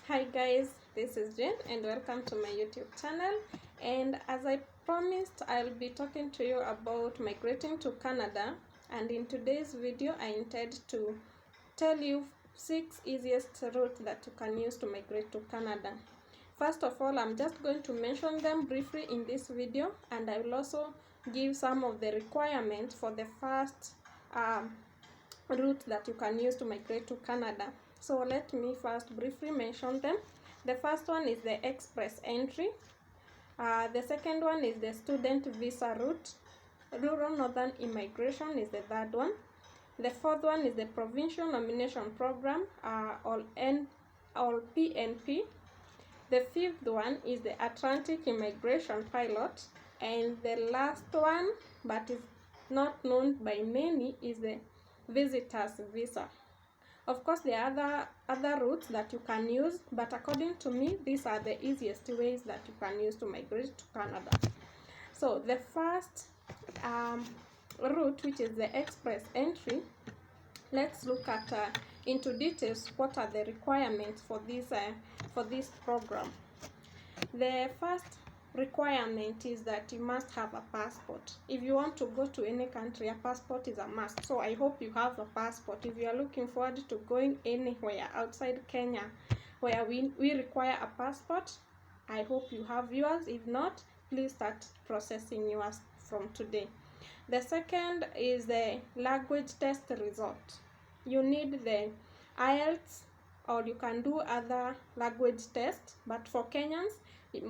Hi guys, this is Jane and welcome to my YouTube channel. And as I promised, I'll be talking to you about migrating to Canada, and in today's video I intend to tell you 6 easiest routes that you can use to migrate to Canada. First of all, I'm just going to mention them briefly in this video, and I will also give some of the requirements for the first route that you can use to migrate to Canada. So let me first briefly mention them. The first one is the express entry. The second one is the student visa route. Rural northern immigration is the third one. The fourth one is the provincial nomination program, or PNP. The fifth one is the Atlantic immigration pilot, and the last one, but is not known by many, is the visitor's visa. Of course, there are other routes that you can use, but according to me, these are the easiest ways that you can use to migrate to Canada. So the first route, which is the express entry, let's look at into details what are the requirements for this program. The first requirement is that you must have a passport. If you want to go to any country, a passport is a must. So I hope you have a passport. If you are looking forward to going anywhere outside Kenya where we require a passport, I hope you have yours. If not, please start processing yours from today. The second is the language test result. You need the IELTS, or you can do other language tests, but for Kenyans,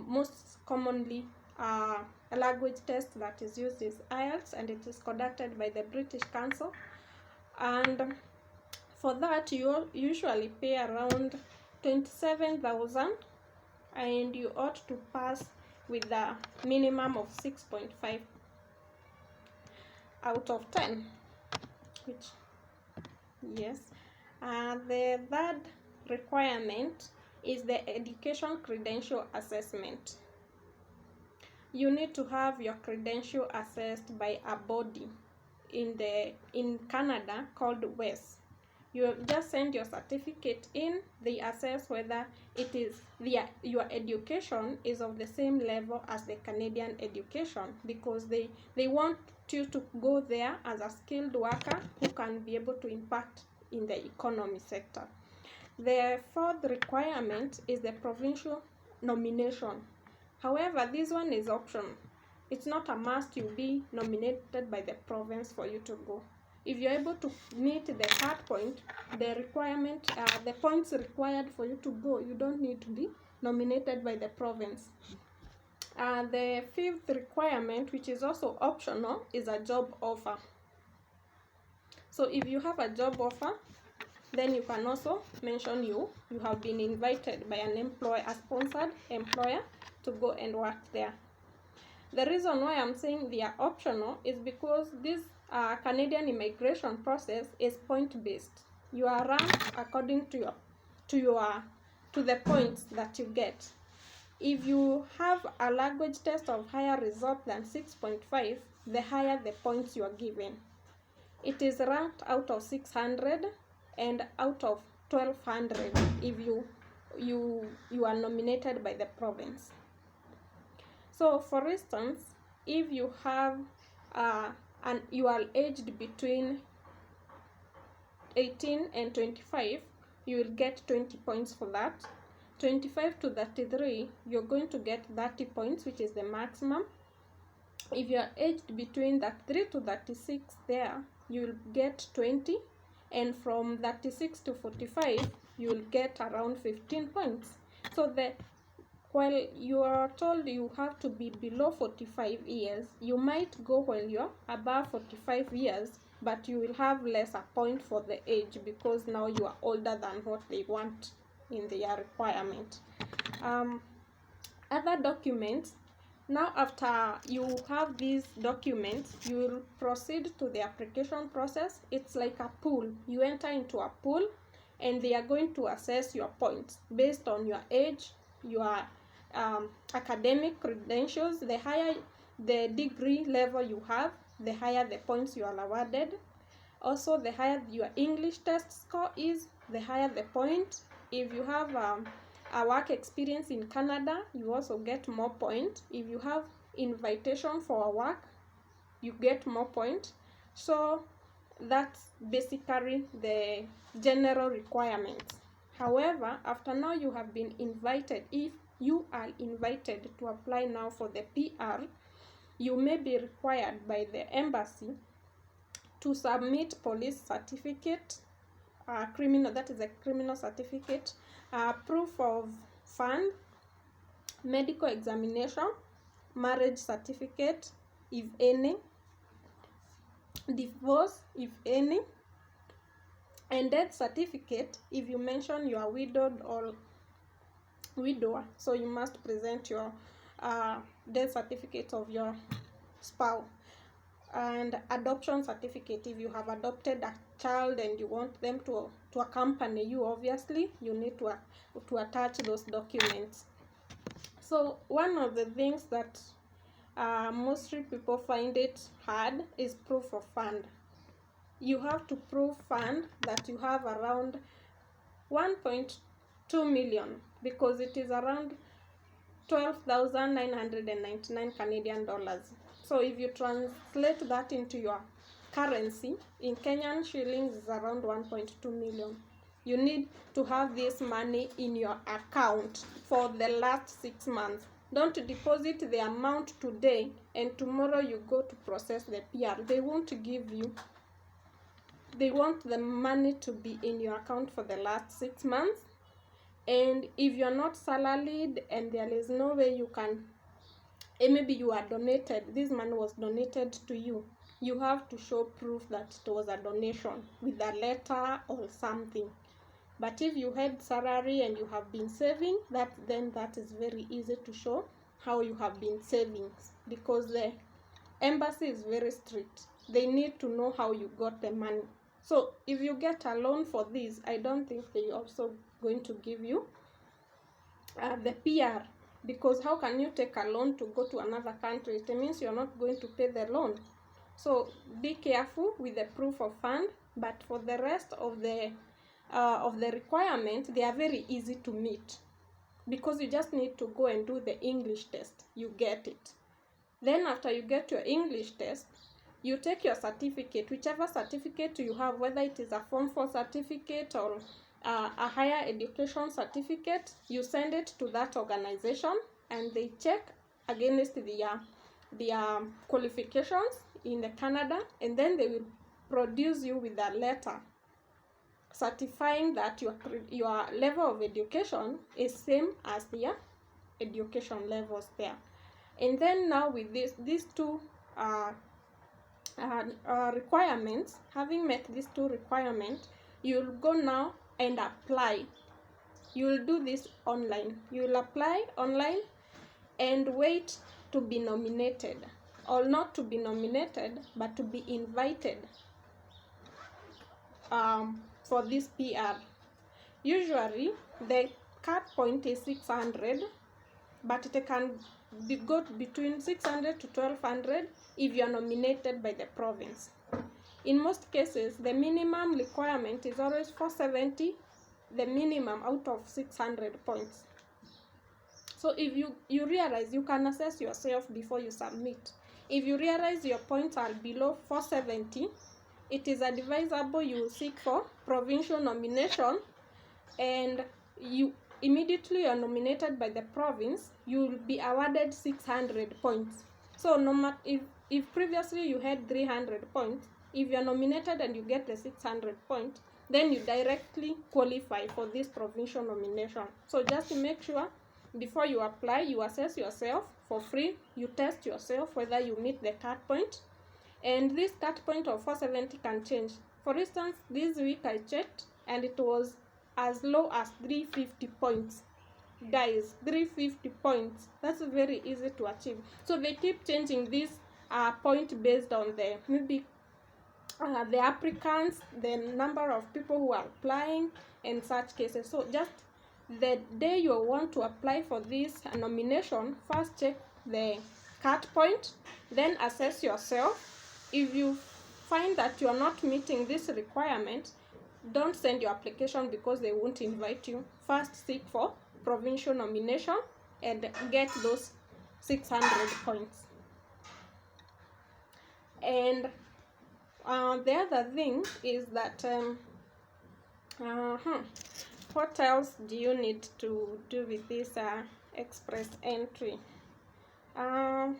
most commonly a language test that is used is IELTS, and it is conducted by the British Council. And for that, you usually pay around 27,000, and you ought to pass with a minimum of 6.5 out of 10, which, yes. The third requirement is the education credential assessment. You need to have your credential assessed by a body in Canada called WES. You just send your certificate in. They assess whether it is your education is of the same level as the Canadian education, because they want you to go there as a skilled worker who can be able to impact in the economy sector. The fourth requirement is the provincial nomination. However, this one is optional. It's not a must you be nominated by the province for you to go. If you're able to meet the third point, the points required for you to go, you don't need to be nominated by the province. The fifth requirement, which is also optional, is a job offer. So if you have a job offer, then you can also mention you have been invited by a sponsored employer to go and work there. The reason why I'm saying they are optional is because this Canadian immigration process is point-based. You are ranked according to the points that you get. If you have a language test of higher result than 6.5, the higher the points you are given. It is ranked out of 600 and out of 1,200 if you are nominated by the province. So for instance, if you have and you are aged between 18 and 25, you will get 20 points for that. 25 to 33, you're going to get 30 points, which is the maximum. If you are aged between 33 to 36, there you will get 20, and from 36 to 45 you will get around 15 points. So while you are told you have to be below 45 years, you might go while you're above 45 years, but you will have lesser point for the age, because now you are older than what they want in their requirement. Other documents. Now, after you have these documents, you will proceed to the application process. It's like a pool. You enter into a pool, and they are going to assess your points based on your age, your academic credentials. The higher the degree level you have, the higher the points you are awarded. Also, the higher your English test score is, the higher the point. If you have a work experience in Canada, you also get more points. If you have invitation for a work, you get more points. So that's basically the general requirements. However, after now you have been invited, if you are invited to apply now for the PR, you may be required by the embassy to submit police certificate, that is a criminal certificate, proof of fund, medical examination, marriage certificate, if any, divorce, if any, and death certificate if you mention you are widowed or widower. So you must present your death certificate of your spouse, and adoption certificate if you have adopted a child and you want them to accompany you. Obviously you need to attach those documents. So one of the things that mostly people find it hard is proof of fund. You have to prove fund that you have around 1.2 million, because it is around 12,999 Canadian dollars. So if you translate that into your currency, in Kenyan shillings is around 1.2 million. You need to have this money in your account for the last 6 months. Don't deposit the amount today and tomorrow you go to process the PR. They won't give you. They want the money to be in your account for the last 6 months. And if you're not salaried and there is no way you can, maybe you are donated, this money was donated to you, you have to show proof that it was a donation with a letter or something. But if you had salary and you have been saving, then that is very easy to show how you have been saving, because the embassy is very strict. They need to know how you got the money. So if you get a loan for this, I don't think they also going to give you the PR, because how can you take a loan to go to another country? It means you're not going to pay the loan. So be careful with the proof of fund. But for the rest of the requirements, they are very easy to meet, because you just need to go and do the English test. You get it. Then after you get your English test, you take your certificate, whichever certificate you have, whether it is a Form 4 certificate or a higher education certificate, you send it to that organization and they check against their qualifications in Canada, and then they will produce you with a letter certifying that your level of education is same as their education levels there. And then now with these two requirements, having met these two requirements, you'll go now and apply. You'll do this online. You'll apply online and wait to be nominated, or not to be nominated, but to be invited for this PR. Usually the cut point is 600, but it can go between 600 to 1200 if you are nominated by the province. In most cases, the minimum requirement is always 470, the minimum out of 600 points. So if you realize, you can assess yourself before you submit. If you realize your points are below 470, it is advisable you seek for provincial nomination, and you immediately are nominated by the province, you will be awarded 600 points. So no matter if previously you had 300 points, if you are nominated and you get the 600 points, then you directly qualify for this provincial nomination. So just to make sure, before you apply, you assess yourself for free. You test yourself whether you meet the cut point, and this cut point of 470 can change. For instance, this week I checked and it was as low as 350 points. Guys, 350 points, that's very easy to achieve. So they keep changing this point based on the the applicants, the number of people who are applying, and such cases. So just the day you want to apply for this nomination, first check the cut point, then assess yourself. If you find that you are not meeting this requirement, don't send your application, because they won't invite you. First seek for provincial nomination and get those 600 points. And the other thing is that what else do you need to do with this express entry? I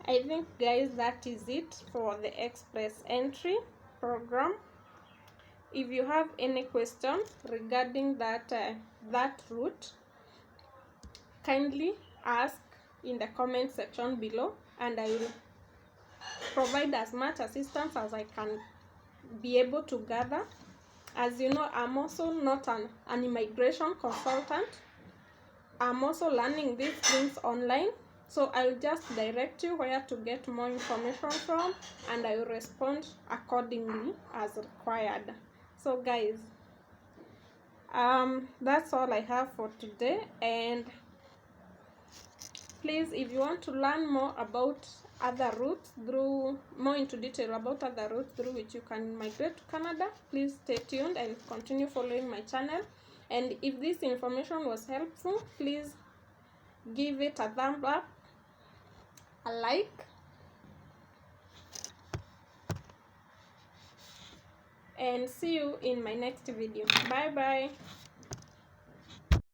think, guys, that is it for the express entry program. If you have any question regarding that route, kindly ask in the comment section below, and I will provide as much assistance as I can be able to gather. As you know, I'm also not an immigration consultant. I'm also learning these things online, so I'll just direct you where to get more information from, and I will respond accordingly as required. So guys, that's all I have for today. And please, if you want to learn more about other routes, more into detail about other routes through which you can migrate to Canada, please stay tuned and continue following my channel. And if this information was helpful, please give it a thumb up, a like, and see you in my next video. Bye bye.